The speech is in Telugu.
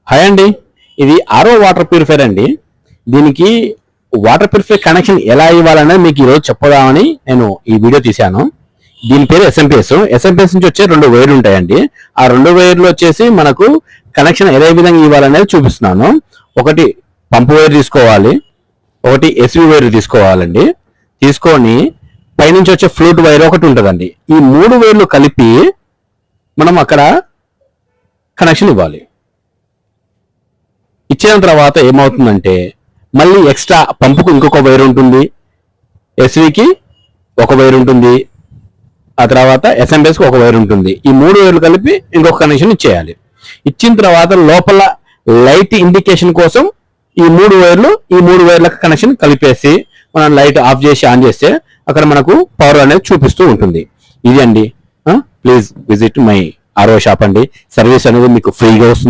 హాయ్ అండి, ఇది ఆర్ఓ వాటర్ ప్యూరిఫైర్ అండి. దీనికి వాటర్ ప్యూరిఫైర్ కనెక్షన్ ఎలా ఇవ్వాలనేది మీకు ఈరోజు చెప్పదామని నేను ఈ వీడియో తీశాను. దీని పేరు ఎస్ఎంపిఎస్. ఎస్ఎంపిఎస్ నుంచి వచ్చే 2 వైర్లు ఉంటాయండి. ఆ 2 వైర్లు వచ్చేసి మనకు కనెక్షన్ ఏ విధంగా ఇవ్వాలనేది చూపిస్తున్నాను. ఒకటి పంపు వైర్ తీసుకోవాలి, ఒకటి ఎస్వి వైర్ తీసుకోవాలండి. తీసుకొని పైనుంచి వచ్చే ఫ్లూట్ వైర్ ఒకటి ఉంటుందండి. ఈ 3 వైర్లు కలిపి మనం అక్కడ కనెక్షన్ ఇవ్వాలి. ఇచ్చిన తర్వాత ఏమవుతుందంటే మళ్ళీ ఎక్స్ట్రా పంపుకు ఇంకొక వైర్ ఉంటుంది, ఎస్వికి ఒక వైర్ ఉంటుంది, ఆ తర్వాత ఎస్ఎంబిఎస్కి ఒక వైర్ ఉంటుంది. ఈ 3 వైర్లు కలిపి ఇంకొక కనెక్షన్ ఇచ్చేయాలి. ఇచ్చిన తర్వాత లోపల లైట్ ఇండికేషన్ కోసం ఈ 3 వైర్లకు కనెక్షన్ కలిపేసి మనం లైట్ ఆఫ్ చేసి ఆన్ చేస్తే అక్కడ మనకు పవర్ అనేది చూపిస్తూ ఉంటుంది. ఇది అండి. Please visit my RO shop అండి. సర్వీస్ అనేది మీకు ఫ్రీగా వస్తుంది.